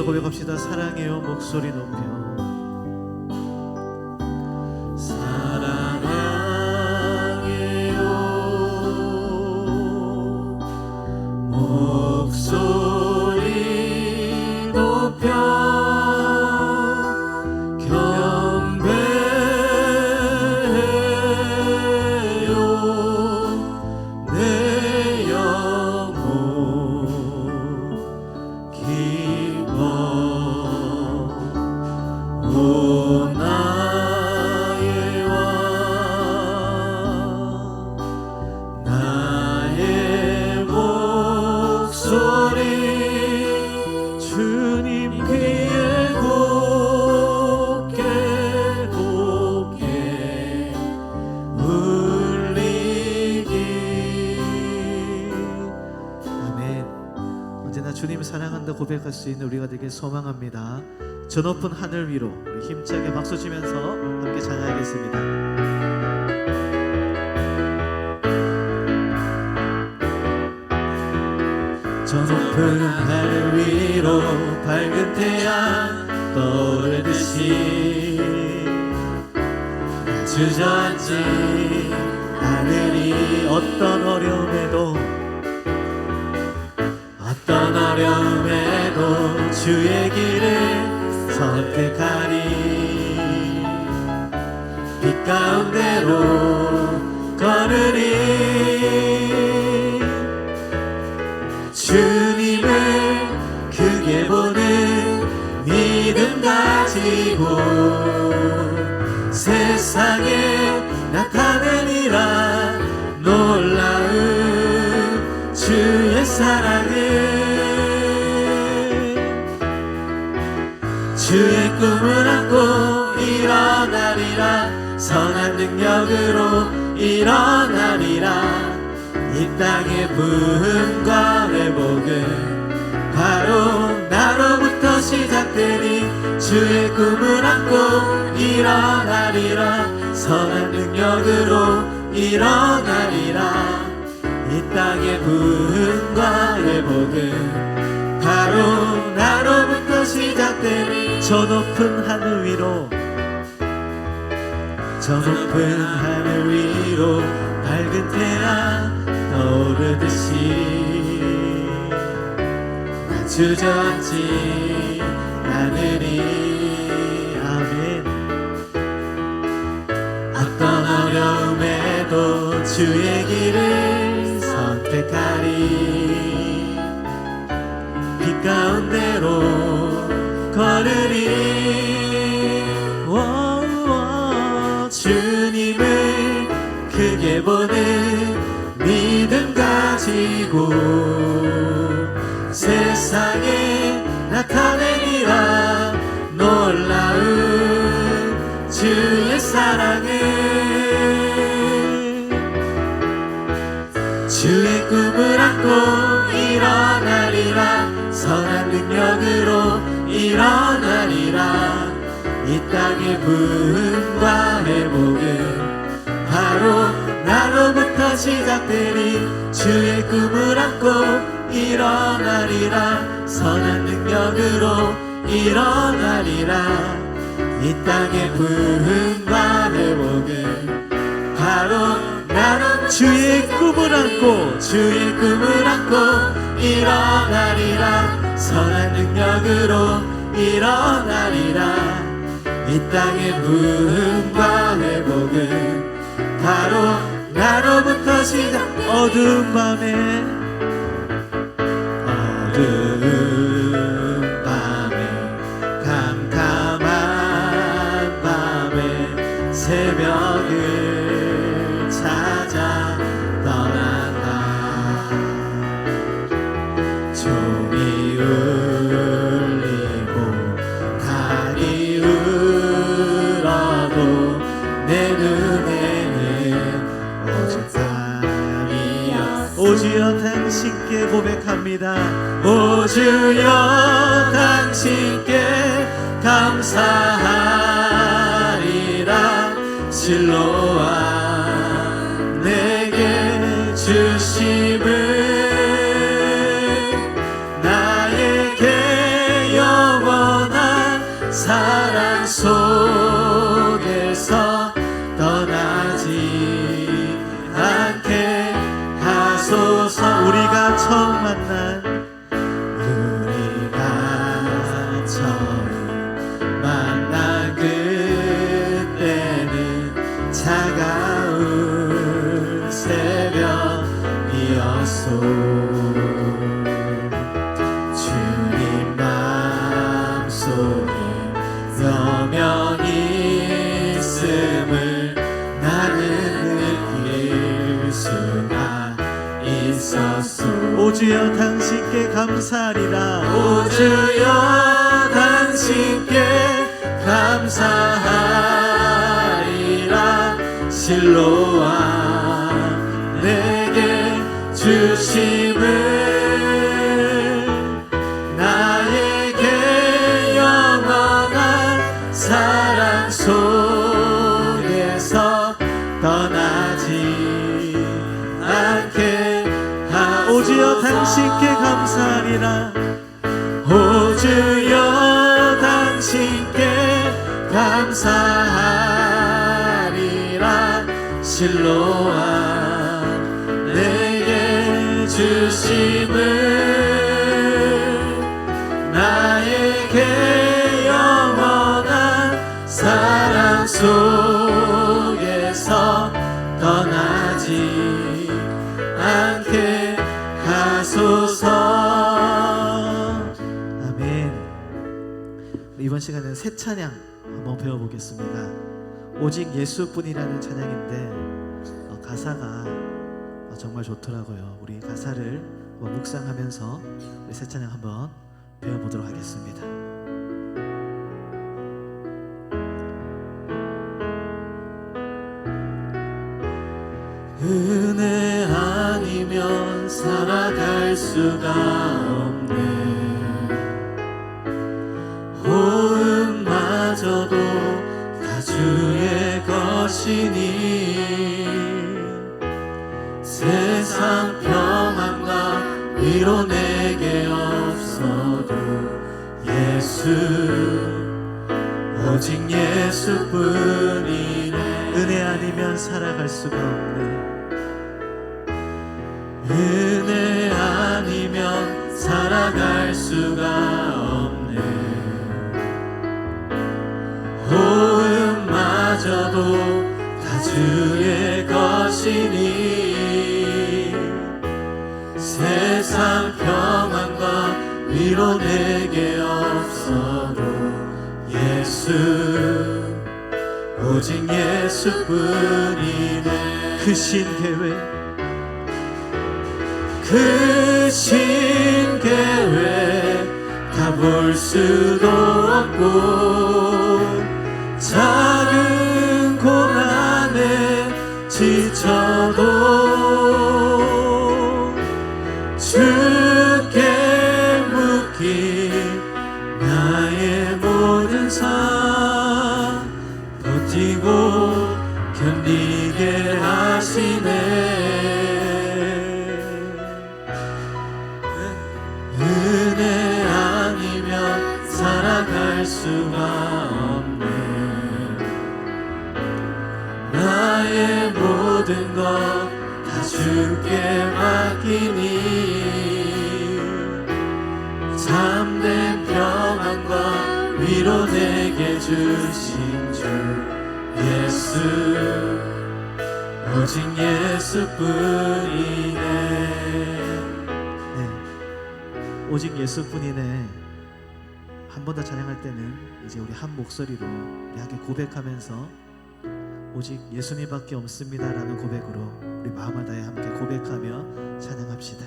고백합시다. 사랑해요 목소리 높여. 목소리 높여 경배해요. 내 영혼 기뻐. 오 나의 왕 나의 목소리 주님 귀에 곱게 곱게 울리기. 아멘. 언제나 주님 사랑한다 고백할 수 있는 우리가 되길 소망합니다. 저 높은 하늘 위로 우리 힘차게 박수 치면서 함께 찬양하겠습니다. 저 높은 하늘 위로 밝은 태양 떠오르듯이 주저앉지 하늘이 어떤 어려움에도 주의 길을 선택하리. 빛 가운데로 걸으리. 주님을 크게 보는 믿음 가지고 세상에 나타내리라. 놀라운 주의 사랑을. 주의 꿈을 안고 일어나리라. 선한 능력으로 일어나리라. 이 땅의 부흥과 회복은 바로 나로부터 시작되리. 주의 꿈을 안고 일어나리라. 선한 능력으로 일어나리라. 이 땅의 부흥과 회복은 바로 나로부터 시작되리. 저 높은 하늘 위로 저 높은 하늘 위로 밝은 태양 떠오르듯이 나 주저앉지 않으리. 아멘. 어떤 어려움에도 주의 길을 선택하리. 빛 가운데로 걸으리. 주님을 크게 보는 믿음 가지고 세상에 나타내리라. 놀라운 주의 사랑을. 주의 꿈을 안고 일어나리라. 선한 능력으로 일어나리라. 이 땅의 부흥과 회복은 바로 나로부터 시작되리. 주의 꿈을 안고 일어나리라. 선한 능력으로 일어나리라. 이 땅의 부흥과 회복은 바로 나로부터 주의 꿈을 안고 주의 꿈을 안고 일어나리라. 선한 능력으로 일어나리라. 이 땅의 부흥과 회복은 바로 나로부터 시작. 어두운 밤에 캄캄한 밤에 새벽을 찾아 떠난다. 종이 울리고 달이 울어도 내 눈에는 오직 달이었어. 오 주여 당신께 고백합니다. 오 주여 당신께 감사하리라. 실로와 내게 주심을 나에게 영원 속에서 떠나지 않게 하소서. 우리가 처음 만난 그때는 차가운 새벽이었소. 주님 마음속에 여명이 있음을 나는 느낄 수가 있었소. 오 주여 당신께 감사하리라. 오 주여 당신께 감사하리라. 실로와 내게 주심을 나에게 영원한 사랑 속에서 떠나지 않게 하소서. 오 주여 당신께 감사하리라. 오 주여 당신께 감사하리라. 실로와 내게 주심을 나에게 영원한 사랑 속에서 떠나지 않게 하소서. 아멘. 이번 시간에는 새 찬양 한번 배워보겠습니다. 오직 예수뿐이라는 찬양인데 가사가 정말 좋더라고요. 우리 가사를 묵상하면서 우리 새 찬양 한번 배워보도록 하겠습니다. 은혜 아니면 살아갈 수가 없네. 호흡마저도 다 주의 것이니 세상 평안과 위로 내게 없어도 예수 오직 예수뿐이네. 은혜 아니면 살아갈 수가 없네. 은혜 아니면 살아갈 수가 없네. 호흡마저도 다 주의 것이니 세상 평안과 위로 내게 없어도 예수 오직 예수뿐이네. 그 신계획 그 신계획 다 볼 수도 없고 작은 고난에 지쳐도 주께 묶인 나의 모든 삶 버티고 견디게 하시네. 은혜 아니면 살아갈 수가 없네. 나의 모든 것 다 주께 맡기니 참된 평안과 위로 내게 주신 주 예수 오직 예수뿐이네. 네, 오직 예수뿐이네. 한 번 더 찬양할 때는 이제 우리 한 목소리로 우리 함께 고백하면서 오직 예수님밖에 없습니다라는 고백으로 우리 마음을 다해 함께 고백하며 찬양합시다.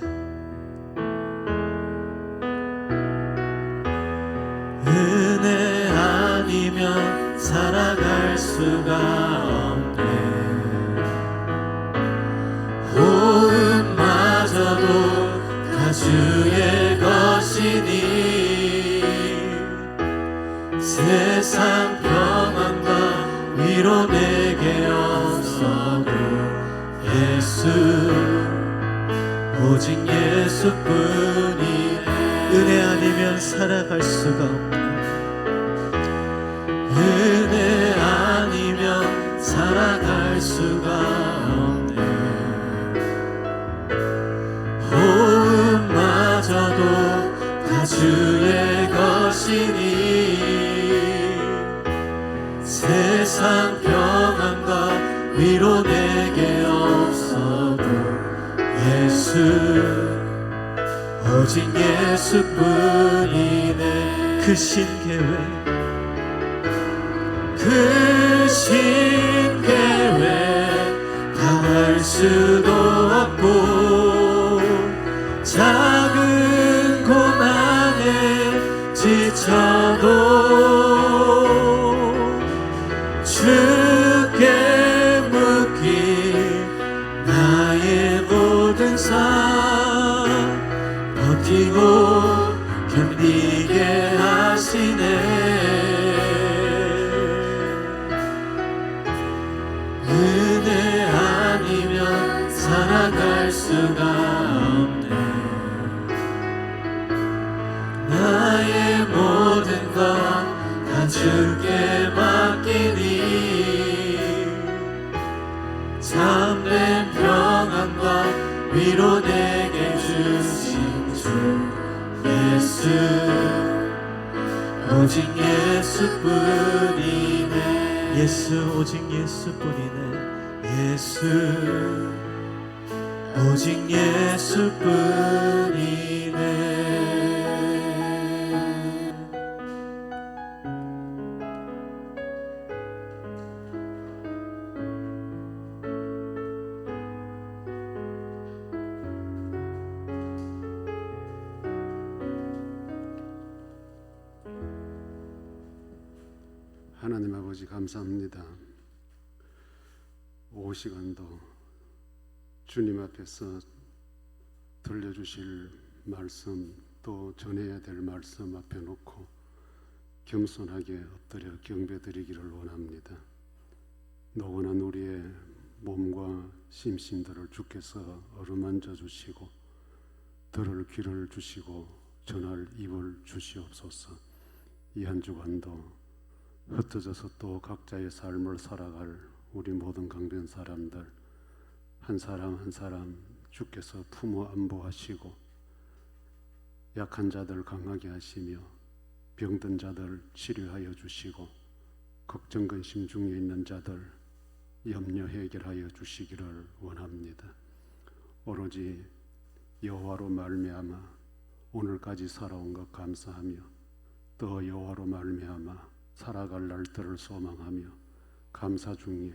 은혜 아니면 살아갈 수가 없네. 호흡마저도 다 주의 것이니 세상 평안과 위로 내게 없어도 예수 오직 예수뿐이네. 은혜 아니면 살아갈 수가 없네. 은혜 아니면 살아갈 수가 없네. 호흡마저도 다 주의 것이니 세상 평안과 위로 내게 없어도 예수, 오직 예수뿐이네. 그 신계획, 그 신계획 당할 수도 없고 작은 고난에 지쳐도 주께 묶인 나의 모든 삶 버티고 견디게 하시네. 은혜 아니면 살아갈 수가 없네. 나의 모든 것 다 주께 맡기니 참된 평안과 위로 내게 주신 주 예수, 오직 예수뿐이네. 예수, 오직 예수뿐이네. 예수, 오직 예수뿐이네. 하나님 아버지 감사합니다. 오후 시간도 주님 앞에서 들려주실 말씀 또 전해야 될 말씀 앞에 놓고 겸손하게 엎드려 경배드리기를 원합니다. 노곤한 우리의 몸과 심신들을 주께서 어루만져 주시고 들을 귀를 주시고 전할 입을 주시옵소서. 이 한 주간도 흩어져서 또 각자의 삶을 살아갈 우리 모든 강변 사람들 한 사람 한 사람 주께서 품어 안보하시고 약한 자들 강하게 하시며 병든 자들 치료하여 주시고 걱정 근심 중에 있는 자들 염려 해결하여 주시기를 원합니다. 오로지 여호와로 말미암아 오늘까지 살아온 것 감사하며 또 여호와로 말미암아 살아갈 날들을 소망하며 감사 중에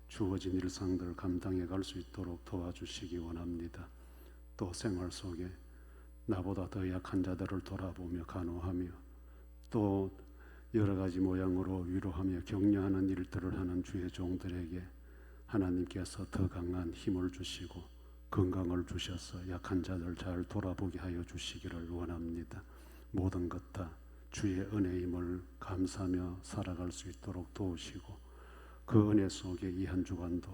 주어진 일상들 감당해 갈 수 있도록 도와주시기 원합니다. 또 생활 속에 나보다 더 약한 자들을 돌아보며 간호하며 또 여러 가지 모양으로 위로하며 격려하는 일들을 하는 주의 종들에게 하나님께서 더 강한 힘을 주시고 건강을 주셔서 약한 자들 잘 돌아보게 하여 주시기를 원합니다. 모든 것 다 주의 은혜임을 감사하며 살아갈 수 있도록 도우시고 그 은혜 속에 이 한 주간도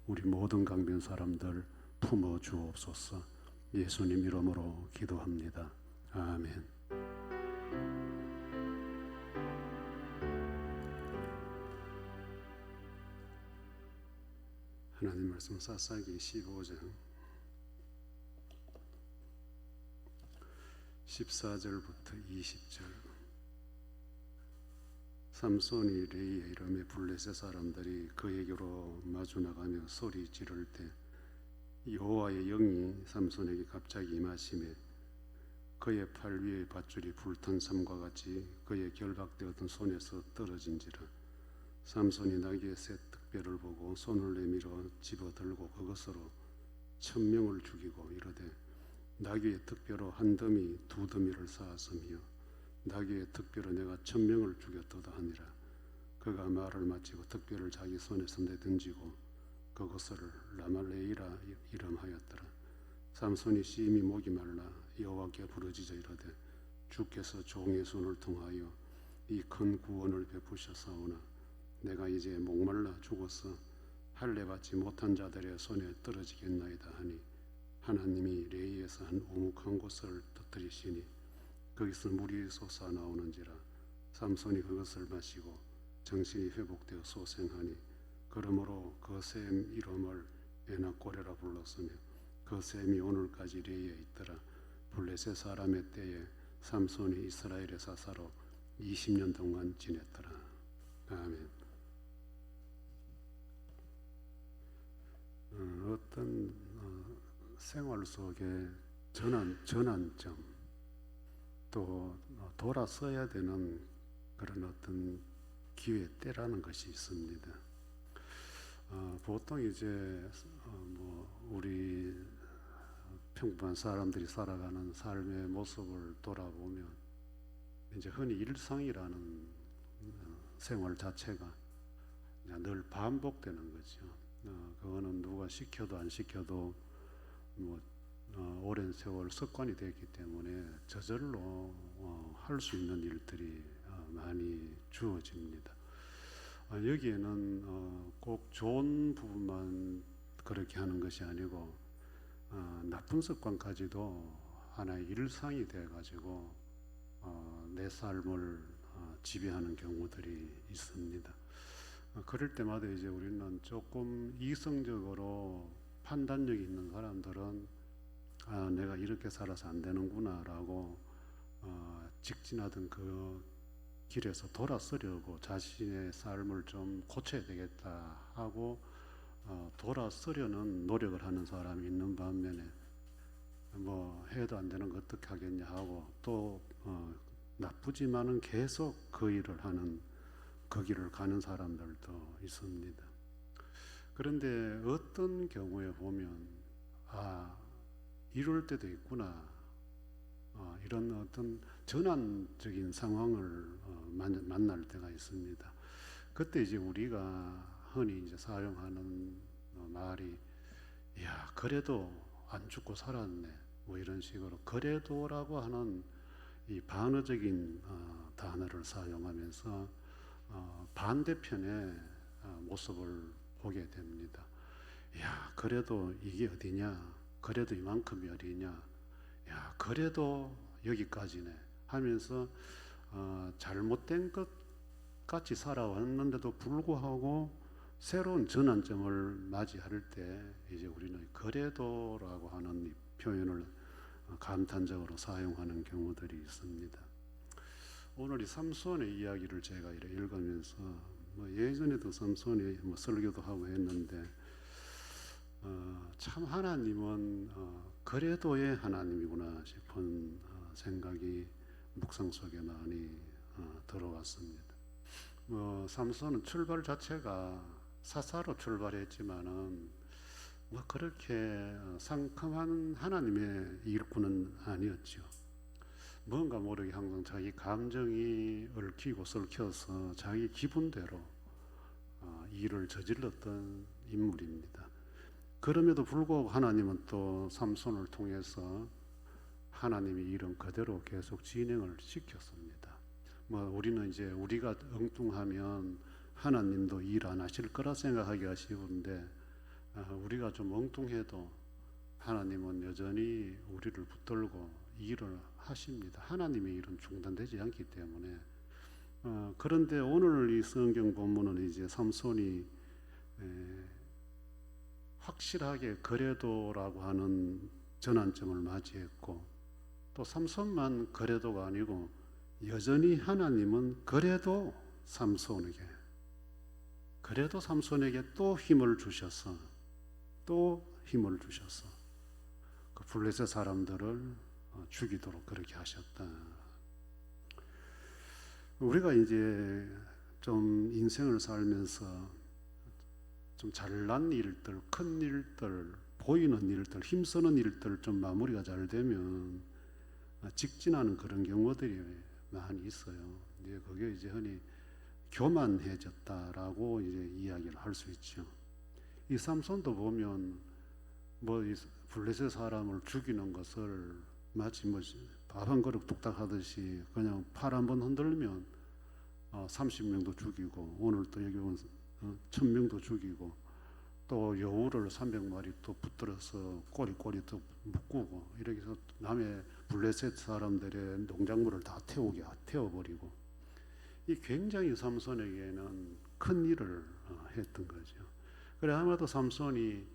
우리 모든 강변 사람들 품어 주옵소서. 예수님 이름으로 기도합니다. 아멘. 하나님 말씀 사사기 15장 14절부터 20절. 삼손이 레이의 이름의 블레셋 사람들이 그에게로 마주 나가며 소리 지를 때 여호와의 영이 삼손에게 갑자기 임하시매 그의 팔 위의 밧줄이 불탄 삼과 같이 그의 결박되었던 손에서 떨어진지라. 삼손이 나귀의 새 득배를 보고 손을 내밀어 집어들고 그것으로 1000명을 죽이고 이르되 나귀의 득배로 한 더미 두 더미를 쌓았으며 나귀의 득배로 내가 1000명을 죽였도다 하니라. 그가 말을 마치고 득배를 자기 손에서 내던지고 그것을 라말레이라 이름하였더라. 삼손이 심히 목이 말라 여호와께 부르짖어 이르되 주께서 종의 손을 통하여 이 큰 구원을 베푸셨사오나 내가 이제 목말라 죽어서 할례 받지 못한 자들의 손에 떨어지겠나이다 하니 하나님이 레이에서 한 우묵한 곳을 터뜨리시니 거기서 물이 솟아 나오는지라. 삼손이 그것을 마시고 정신이 회복되어 소생하니 그러므로 그 샘 이름을 에나꼬레라 불렀으며 그 샘이 오늘까지 레이에 있더라. 블레셋 사람의 때에 삼손이 이스라엘의 사사로 20년 동안 지냈더라. 아멘. 어떤 생활 속에 전환점 또 돌아서야 되는 그런 어떤 기회 때라는 것이 있습니다. 보통 이제 우리 평범한 사람들이 살아가는 삶의 모습을 돌아보면 이제 흔히 일상이라는 생활 자체가 늘 반복되는 거죠. 그거는 누가 시켜도 안 시켜도 오랜 세월 습관이 됐기 때문에 저절로 할 수 있는 일들이 많이 주어집니다. 여기에는 꼭 좋은 부분만 그렇게 하는 것이 아니고 나쁜 습관까지도 하나의 일상이 돼가지고 내 삶을 지배하는 경우들이 있습니다. 그럴 때마다 이제 우리는 조금 이성적으로 판단력이 있는 사람들은 내가 이렇게 살아서 안 되는구나라고 직진하던 그 길에서 돌아서려고 자신의 삶을 좀 고쳐야 되겠다 하고 돌아서려는 노력을 하는 사람이 있는 반면에 해도 안 되는 거 어떻게 하겠냐 하고 또 나쁘지만은 계속 그 일을 하는 그 길을 가는 사람들도 있습니다. 그런데 어떤 경우에 보면 이럴 때도 있구나 이런 어떤 전환적인 상황을 만날 때가 있습니다. 그때 이제 우리가 흔히 이제 사용하는 말이 야 그래도 안 죽고 살았네 이런 식으로 그래도라고 하는 이 반어적인 단어를 사용하면서 반대편의 모습을 보게 됩니다. 야 그래도 이게 어디냐 그래도 이만큼이 어디냐 야 그래도 여기까지네 하면서 잘못된 것 같이 살아왔는데도 불구하고 새로운 전환점을 맞이할 때 이제 우리는 그래도라고 하는 이 표현을 감탄적으로 사용하는 경우들이 있습니다. 오늘 이 삼손의 이야기를 제가 읽으면서 예전에도 삼손이 설교도 하고 했는데 참 하나님은 그래도의 하나님이구나 싶은 생각이 묵상 속에 많이 들어왔습니다. 삼손은 출발 자체가 사사로 출발했지만은 그렇게 상큼한 하나님의 일꾼은 아니었죠. 뭔가 모르게 항상 자기 감정이 얽히고 설켜서 자기 기분대로 일을 저질렀던 인물입니다. 그럼에도 불구하고 하나님은 또 삼손을 통해서 하나님의 일은 그대로 계속 진행을 시켰습니다. 우리는 이제 우리가 엉뚱하면 하나님도 일 안 하실 거라 생각하기가 쉬운데 우리가 좀 엉뚱해도 하나님은 여전히 우리를 붙들고 일을 하십니다. 하나님의 일은 중단되지 않기 때문에 그런데 오늘 이 성경 본문은 이제 삼손이 확실하게 그래도라고 하는 전환점을 맞이했고 또 삼손만 그래도가 아니고 여전히 하나님은 그래도 삼손에게 또 힘을 주셔서 그 블레셋 사람들을 죽이도록 그렇게 하셨다. 우리가 이제 좀 인생을 살면서 좀 잘난 일들, 큰 일들, 보이는 일들, 힘쓰는 일들 좀 마무리가 잘 되면 직진하는 그런 경우들이 많이 있어요. 이제 그게 이제 흔히 교만해졌다라고 이제 이야기를 할 수 있죠. 이 삼손도 보면 이 블레셋 사람을 죽이는 것을 마치 밥 한 그릇 뚝딱 하듯이 그냥 팔 한번 흔들면 30명도 죽이고 오늘 또 여기 온 1000명도 죽이고 또 여우를 300마리 또 붙들어서 꼬리꼬리 또 묶고 이렇게 해서 남의 블레셋 사람들의 농작물을 다 태워버리고 이 굉장히 삼손에게는 큰 일을 했던 거죠. 그래 아마도 삼손이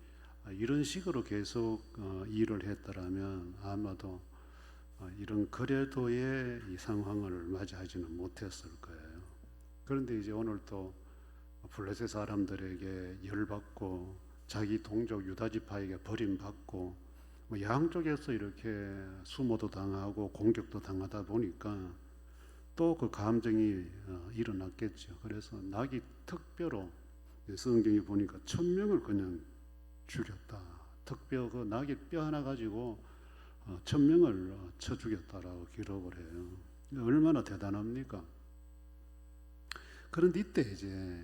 이런 식으로 계속 일을 했더라면 아마도 이런 거래도의 이 상황을 맞이하지는 못했을 거예요. 그런데 이제 오늘 또 블레셋 사람들에게 열받고 자기 동족 유다 지파에게 버림받고 뭐 양쪽에서 이렇게 수모도 당하고 공격도 당하다 보니까 또 그 감정이 일어났겠죠. 그래서 낙이 특별로 성경에 보니까 1000명을 그냥 죽였다. 특별 그 낙이 뼈 하나 가지고 1000명을 쳐 죽였다라고 기록을 해요. 얼마나 대단합니까? 그런데 이때 이제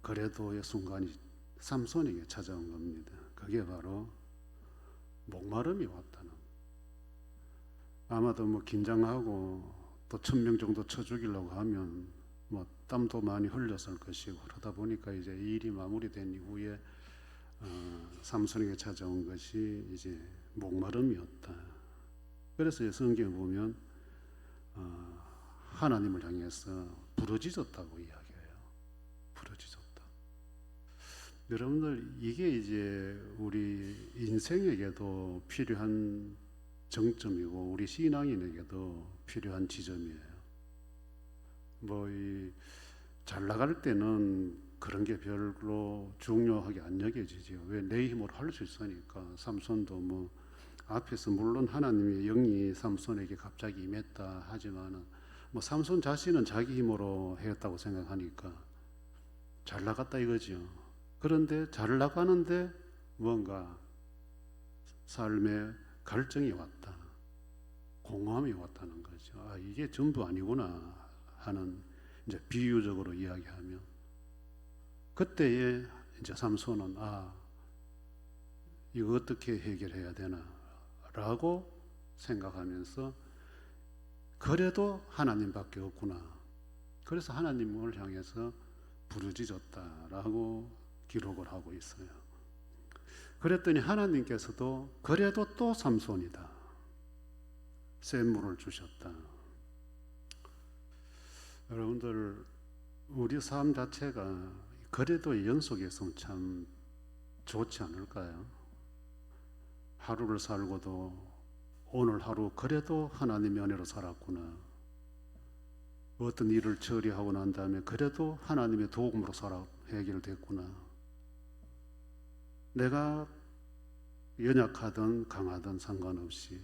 거래도의 순간이 삼손에게 찾아온 겁니다. 그게 바로 목마름이 왔다는. 아마도 뭐 긴장하고 또 1000명 정도 쳐 죽이려고 하면 뭐 땀도 많이 흘렸을 것이고 그러다 보니까 이제 이 일이 마무리된 이후에 삼손에게 찾아온 것이 이제 목마름이었다. 그래서 성경에 보면 하나님을 향해서 부르짖었다고 이야기해요. 부르짖었다. 여러분들 이게 이제 우리 인생에게도 필요한 정점이고 우리 신앙인에게도 필요한 지점이에요. 뭐 잘 나갈 때는 그런 게 별로 중요하게 안 여겨지죠. 왜 내 힘으로 할 수 있으니까. 삼손도 뭐 앞에서 물론 하나님의 영이 삼손에게 갑자기 임했다 하지만은 뭐 삼손 자신은 자기 힘으로 했다고 생각하니까 잘 나갔다 이거죠. 그런데 잘 나가는데 뭔가 삶에 갈증이 왔다. 공허함이 왔다는 거죠. 아, 이게 전부 아니구나 하는 이제 비유적으로 이야기하면 그때에 이제 삼손은 이거 어떻게 해결해야 되나라고 생각하면서 그래도 하나님밖에 없구나. 그래서 하나님을 향해서 부르짖었다라고 기록을 하고 있어요. 그랬더니 하나님께서도 그래도 또 삼손이다. 샘물을 주셨다. 여러분들 우리 삶 자체가 그래도 연속에 있으면 참 좋지 않을까요? 하루를 살고도 오늘 하루 그래도 하나님의 은혜로 살았구나. 어떤 일을 처리하고 난 다음에 그래도 하나님의 도움으로 해결됐구나. 내가 연약하든 강하든 상관없이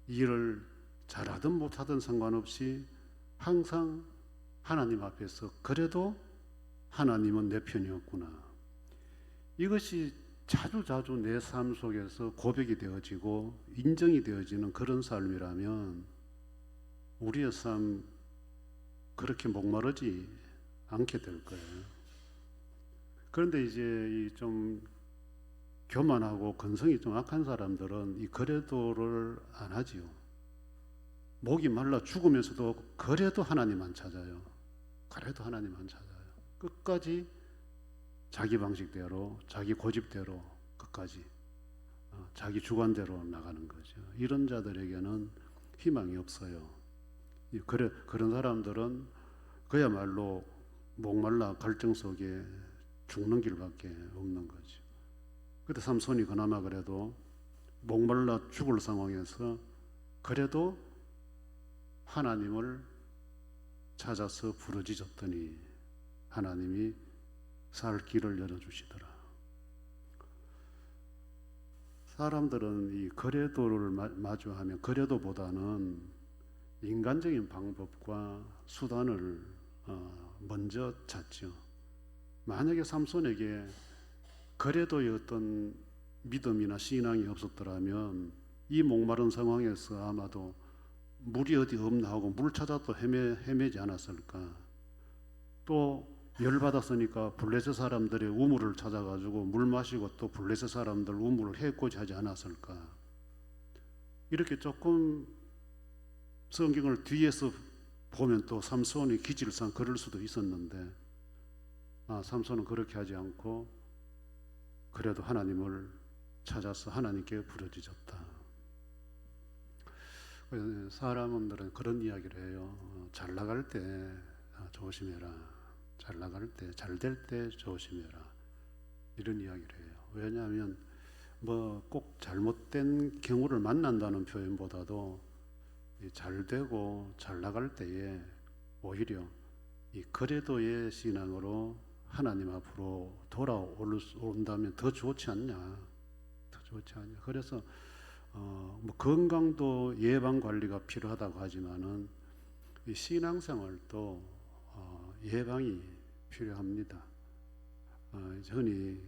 일을 잘하든 못하든 상관없이 항상 하나님 앞에서 그래도 하나님은 내 편이었구나. 이것이 자주자주 내 삶 속에서 고백이 되어지고 인정이 되어지는 그런 삶이라면 우리의 삶 그렇게 목마르지 않게 될 거예요. 그런데 이제 좀 교만하고 근성이 좀 악한 사람들은 이 거래도를 안 하지요. 목이 말라 죽으면서도 그래도 하나님만 찾아요. 그래도 하나님만 찾아요. 끝까지 자기 방식대로, 자기 고집대로 끝까지 자기 주관대로 나가는 거죠. 이런 자들에게는 희망이 없어요. 그런 사람들은 그야말로 목말라 갈증 속에 죽는 길밖에 없는 거죠. 그때 삼손이 그나마 그래도 목말라 죽을 상황에서 그래도 하나님을 찾아서 부르짖었더니 하나님이 살 길을 열어주시더라. 사람들은 이 거래도를 마주하면 거래도보다는 인간적인 방법과 수단을 먼저 찾죠. 만약에 삼손에게 거래도의 어떤 믿음이나 신앙이 없었더라면 이 목마른 상황에서 아마도 물이 어디 없나 하고 물 찾아 또 헤매지 않았을까. 또 열받았으니까 블레셋 사람들의 우물을 찾아가지고 물 마시고 또 블레셋 사람들 우물을 해코지 하지 않았을까. 이렇게 조금 성경을 뒤에서 보면 또 삼손이 기질상 그럴 수도 있었는데 삼손은 그렇게 하지 않고 그래도 하나님을 찾아서 하나님께 부르짖었다. 사람들은 그런 이야기를 해요. 잘 나갈 때 조심해라. 잘 나갈 때, 잘 될 때 조심해라. 이런 이야기를 해요. 왜냐하면 뭐 꼭 잘못된 경우를 만난다는 표현보다도 잘 되고 잘 나갈 때에 오히려 이 그래도의 신앙으로 하나님 앞으로 돌아온다면 더 좋지 않냐. 더 좋지 않냐. 그래서 뭐 건강도 예방 관리가 필요하다고 하지만은 이 신앙생활도 예방이 필요합니다. 흔히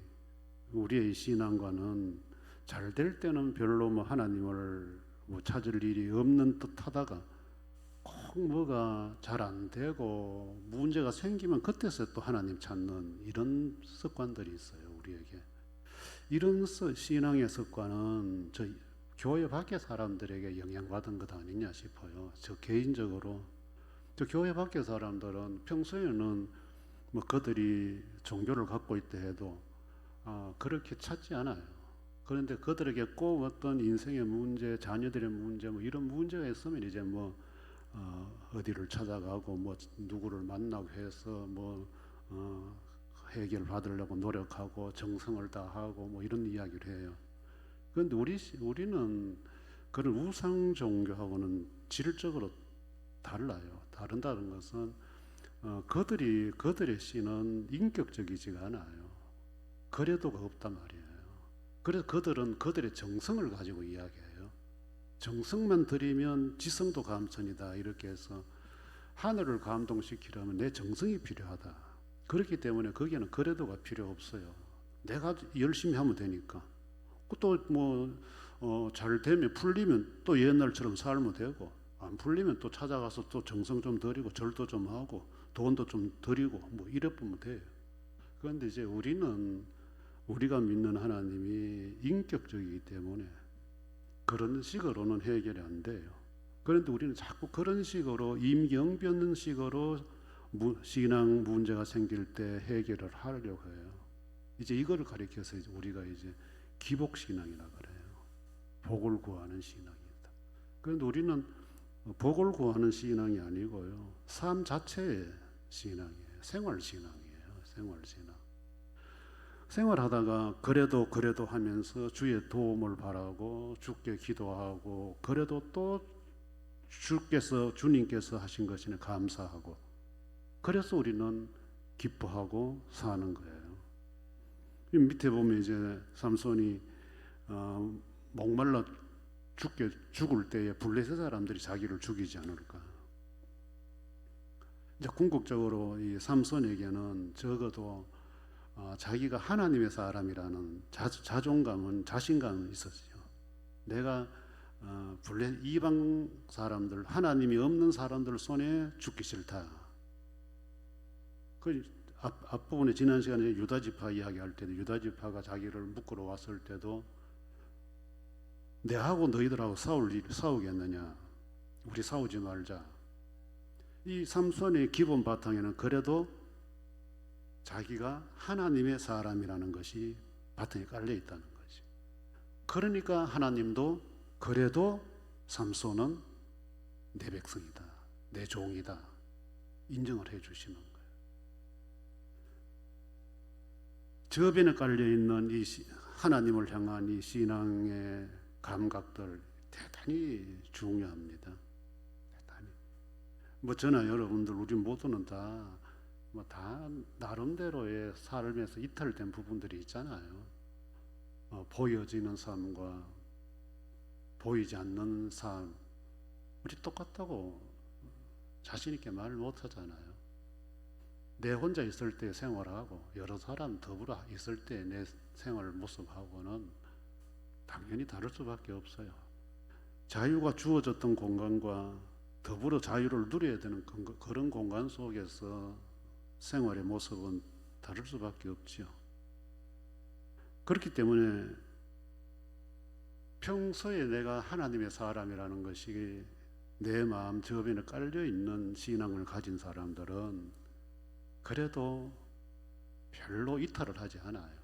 우리의 신앙과는 잘 될 때는 별로 뭐 하나님을 뭐 찾을 일이 없는 듯하다가 꼭 뭐가 잘 안 되고 문제가 생기면 그때서 또 하나님 찾는 이런 습관들이 있어요, 우리에게. 이런 신앙의 습관은 저 교회 밖의 사람들에게 영향받은 것 아니냐 싶어요. 저 개인적으로 저 교회 밖의 사람들은 평소에는 뭐 그들이 종교를 갖고 있다 해도 그렇게 찾지 않아요. 그런데 그들에게 꼭 어떤 인생의 문제, 자녀들의 문제, 뭐 이런 문제가 있으면 이제 뭐 어디를 찾아가고 뭐 누구를 만나고 해서 뭐 해결 받으려고 노력하고 정성을 다하고 뭐 이런 이야기를 해요. 그런데 우리는 그런 우상 종교하고는 질적으로 달라요. 다른다는 것은 그들의 신은 인격적이지가 않아요. 그래도가 없단 말이에요. 그래서 그들은 그들의 정성을 가지고 이야기해요. 정성만 들이면 지성도 감천이다. 이렇게 해서 하늘을 감동시키려면 내 정성이 필요하다. 그렇기 때문에 거기에는 그래도가 필요 없어요. 내가 열심히 하면 되니까. 또 뭐 잘 되면 풀리면 또 옛날처럼 살면 되고, 안 풀리면 또 찾아가서 또 정성 좀 들이고 절도 좀 하고 돈도 좀 들이고 뭐 이래 보면 돼요. 그런데 이제 우리가 믿는 하나님이 인격적이기 때문에 그런 식으로는 해결이 안 돼요. 그런데 우리는 자꾸 그런 식으로 임경변식으로 신앙 문제가 생길 때 해결을 하려고 해요. 이제 이거를 가리켜서 우리가 이제 기복신앙이라 그래요. 복을 구하는 신앙이다. 그런데 우리는 복을 구하는 신앙이 아니고요. 삶 자체의 신앙이에요. 생활신앙이에요. 생활신앙. 생활하다가 그래도 하면서 주의 도움을 바라고 주께 기도하고 그래도 또 주님께서 하신 것이니 감사하고 그래서 우리는 기뻐하고 사는 거예요. 밑에 보면 이제 삼손이 목말라 죽을 때에 블레셋 사람들이 자기를 죽이지 않을까. 이제 궁극적으로 이 삼손에게는 적어도 자기가 하나님의 사람이라는 자신감은 있었죠. 내가 이방 사람들, 하나님이 없는 사람들 손에 죽기 싫다. 그 앞부분에 지난 시간에 유다지파 이야기할 때도 유다지파가 자기를 묶으러 왔을 때도 내하고 너희들하고 싸우겠느냐? 우리 싸우지 말자. 이 삼손의 기본 바탕에는 그래도 자기가 하나님의 사람이라는 것이 바탕에 깔려 있다는 거지. 그러니까 하나님도 그래도 삼손은 내 백성이다, 내 종이다 인정을 해 주시는 거예요. 저변에 깔려 있는 이 하나님을 향한 이 신앙의 감각들 대단히 중요합니다. 대단히. 뭐 저나 여러분들 우리 모두는 다 나름대로의 삶에서 이탈된 부분들이 있잖아요. 보여지는 삶과 보이지 않는 삶, 우리 똑같다고 자신 있게 말 못하잖아요. 내 혼자 있을 때 생활하고 여러 사람 더불어 있을 때 내 생활 모습하고는 당연히 다를 수밖에 없어요. 자유가 주어졌던 공간과 더불어 자유를 누려야 되는 그런 공간 속에서 생활의 모습은 다를 수밖에 없죠. 그렇기 때문에 평소에 내가 하나님의 사람이라는 것이 내 마음 저변에 깔려 있는 신앙을 가진 사람들은 그래도 별로 이탈을 하지 않아요.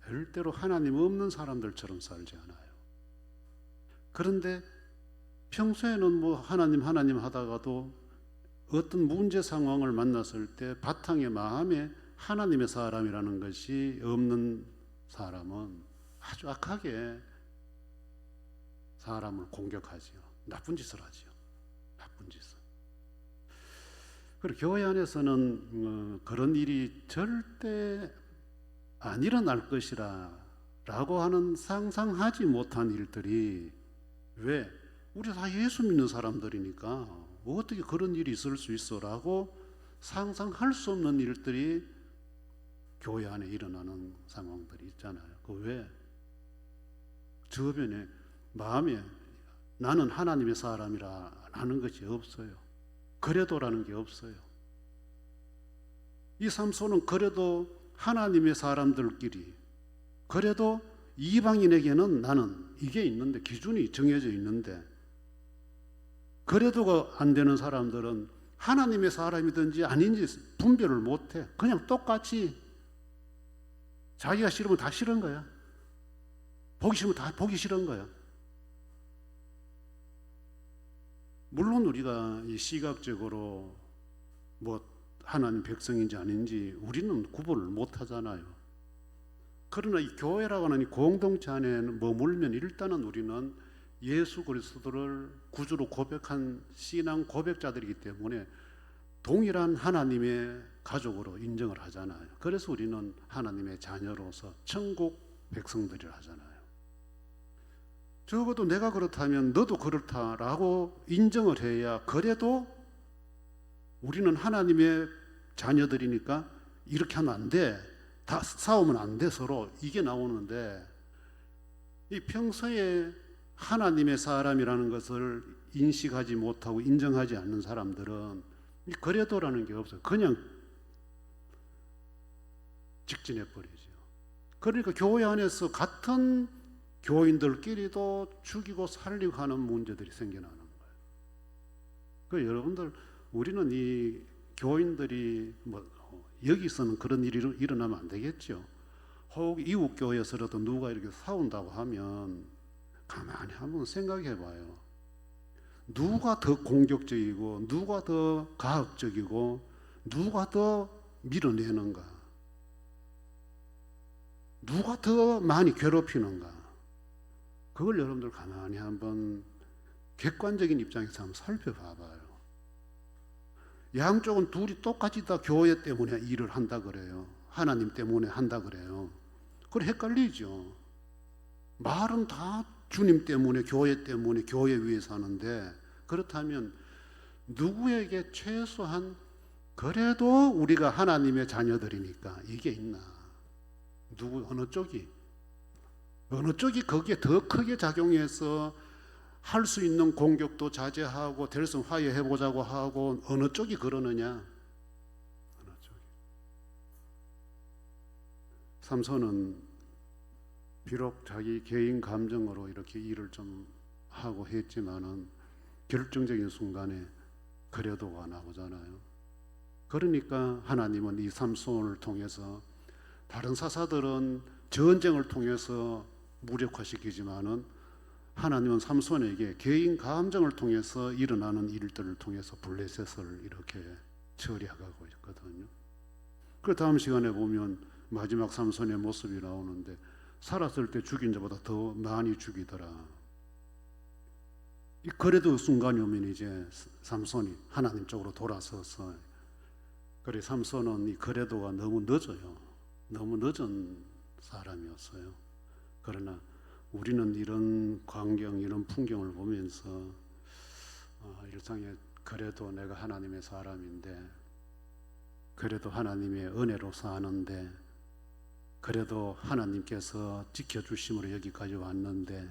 절대로 하나님 없는 사람들처럼 살지 않아요. 그런데 평소에는 뭐 하나님 하다가도 어떤 문제 상황을 만났을 때 바탕에 마음에 하나님의 사람이라는 것이 없는 사람은 아주 악하게 사람을 공격하지요. 나쁜 짓을 하지요. 나쁜 짓을. 그리고 교회 안에서는 그런 일이 절대 안 일어날 것이라 라고 하는 상상하지 못한 일들이, 왜? 우리 다 예수 믿는 사람들이니까 어떻게 그런 일이 있을 수 있어 라고 상상할 수 없는 일들이 교회 안에 일어나는 상황들이 있잖아요. 그 왜? 주변에 마음에 나는 하나님의 사람이라 하는 것이 없어요. 그래도라는 게 없어요. 이 삼손은 그래도 하나님의 사람들끼리, 그래도 이방인에게는 나는 이게 있는데, 기준이 정해져 있는데, 그래도가 안 되는 사람들은 하나님의 사람이든지 아닌지 분별을 못해. 그냥 똑같이 자기가 싫으면 다 싫은 거야. 보기 싫으면 다 보기 싫은 거야. 물론 우리가 이 시각적으로 뭐 하나님 백성인지 아닌지 우리는 구분을 못 하잖아요. 그러나 이 교회라고 하는 이 공동체 안에 머물면 일단은 우리는 예수 그리스도를 구주로 고백한 신앙 고백자들이기 때문에 동일한 하나님의 가족으로 인정을 하잖아요. 그래서 우리는 하나님의 자녀로서 천국 백성들이라 하잖아요. 적어도 내가 그렇다면 너도 그렇다라고 인정을 해야, 그래도 우리는 하나님의 자녀들이니까 이렇게 하면 안 돼, 다 싸우면 안 돼, 서로 이게 나오는데, 이 평소에 하나님의 사람이라는 것을 인식하지 못하고 인정하지 않는 사람들은 이 그래도라는 게 없어요. 그냥 직진해 버리죠. 그러니까 교회 안에서 같은 교인들끼리도 죽이고 살리고 하는 문제들이 생겨나는 거예요. 그 여러분들, 우리는 이 교인들이 뭐 여기서는 그런 일이 일어나면 안 되겠죠. 혹 이웃 교회에서라도 누가 이렇게 싸운다고 하면 가만히 한번 생각해 봐요. 누가 더 공격적이고 누가 더 가학적이고 누가 더 밀어내는가, 누가 더 많이 괴롭히는가, 그걸 여러분들 가만히 한번 객관적인 입장에서 한번 살펴봐봐요. 양쪽은 둘이 똑같이 다 교회 때문에 일을 한다 그래요. 하나님 때문에 한다 그래요. 그래 헷갈리죠. 말은 다 주님 때문에, 교회 때문에, 교회 위해서 하는데, 그렇다면 누구에게 최소한 그래도 우리가 하나님의 자녀들이니까 이게 있나? 어느 쪽이 거기에 더 크게 작용해서 할 수 있는 공격도 자제하고 될성 화해해보자고 하고, 어느 쪽이 그러느냐? 어느 쪽이? 삼손은 비록 자기 개인 감정으로 이렇게 일을 좀 하고 했지만은 결정적인 순간에 그래도가 나오잖아요. 그러니까 하나님은 이 삼손을 통해서, 다른 사사들은 전쟁을 통해서 무력화시키지만은 하나님은 삼손에게 개인 감정을 통해서 일어나는 일들을 통해서 블레셋을 이렇게 처리하고 있거든요. 그 다음 시간에 보면 마지막 삼손의 모습이 나오는데, 살았을 때 죽인 자보다 더 많이 죽이더라. 그래도 순간이 오면 이제 삼손이 하나님 쪽으로 돌아서서, 그래 삼손은 이 그래도가 너무 늦어요. 너무 늦은 사람이었어요. 그러나 우리는 이런 광경, 이런 풍경을 보면서 일상에 그래도 내가 하나님의 사람인데, 그래도 하나님의 은혜로 사는데, 그래도 하나님께서 지켜주심으로 여기까지 왔는데,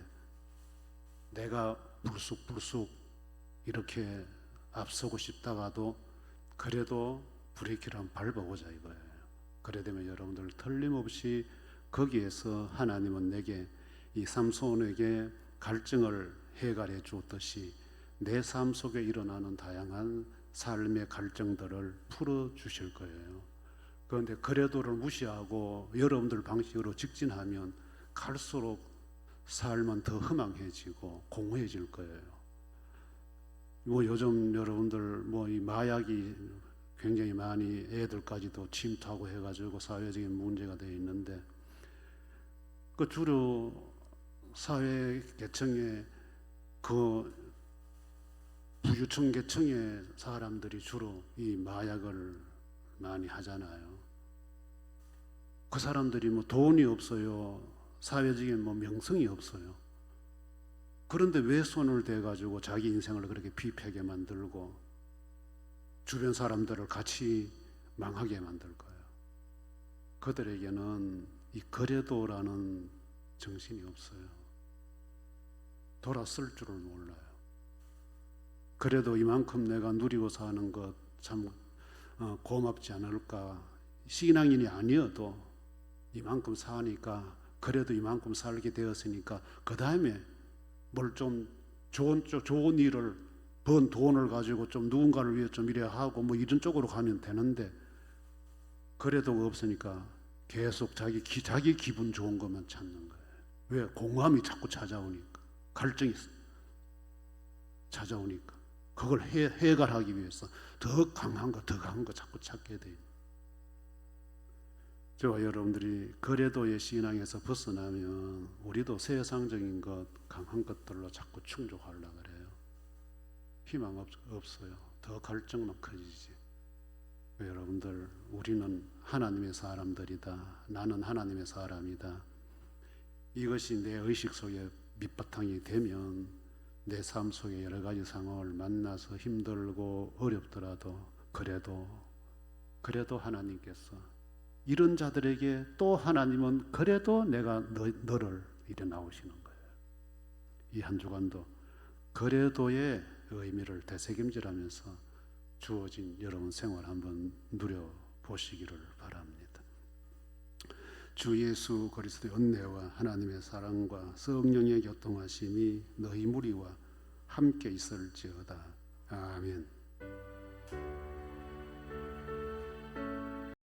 내가 불쑥불쑥 이렇게 앞서고 싶다가도 그래도 브레이크를 한번 밟아보자 이거예요. 그래 되면 여러분들 틀림없이 거기에서 하나님은 내게, 이 삼손에게 갈증을 해결해 주었듯이 내 삶 속에 일어나는 다양한 삶의 갈증들을 풀어주실 거예요. 그런데 그래도를 무시하고 여러분들 방식으로 직진하면 갈수록 삶은 더 허망해지고 공허해질 거예요. 뭐 요즘 여러분들 뭐 이 마약이 굉장히 많이 애들까지도 침투하고 해가지고 사회적인 문제가 되어 있는데 그 주로 사회 계층의 그 부유층 계층의 사람들이 주로 이 마약을 많이 하잖아요. 그 사람들이 뭐 돈이 없어요. 사회적인 뭐 명성이 없어요. 그런데 왜 손을 대가지고 자기 인생을 그렇게 비패게 만들고 주변 사람들을 같이 망하게 만들까요? 그들에게는 이 거래도라는 정신이 없어요. 돌아설 줄을 몰라요. 그래도 이만큼 내가 누리고 사는 것 참 고맙지 않을까. 신앙인이 아니어도 이만큼 사니까 그래도 이만큼 살게 되었으니까 그 다음에 뭘 좀 좋은 일을 번 돈을 가지고 좀 누군가를 위해 좀 이래야 하고 뭐 이런 쪽으로 가면 되는데 그래도 없으니까 계속 자기 기분 좋은 것만 찾는 거예요. 왜? 공허함이 자꾸 찾아오니까, 갈증이 찾아오니까 그걸 해결하기 위해서 더 강한 거 자꾸 찾게 돼요. 저와 여러분들이 거래도의 신앙에서 벗어나면 우리도 세상적인 것, 강한 것들로 자꾸 충족하려고 그래요. 희망 없어요. 더 갈증만 커지지. 여러분들, 우리는 하나님의 사람들이다. 나는 하나님의 사람이다. 이것이 내 의식 속에 밑바탕이 되면 내 삶 속에 여러 가지 상황을 만나서 힘들고 어렵더라도 그래도 하나님께서 이런 자들에게 또 하나님은 그래도 내가 너를 이래 나오시는 거예요. 이 한 주간도 그래도의 의미를 되새김질하면서 주어진 여러분 생활 한번 누려보시기를 바랍니다. 주 예수 그리스도의 은혜와 하나님의 사랑과 성령의 교통하심이 너희 무리와 함께 있을지어다. 아멘.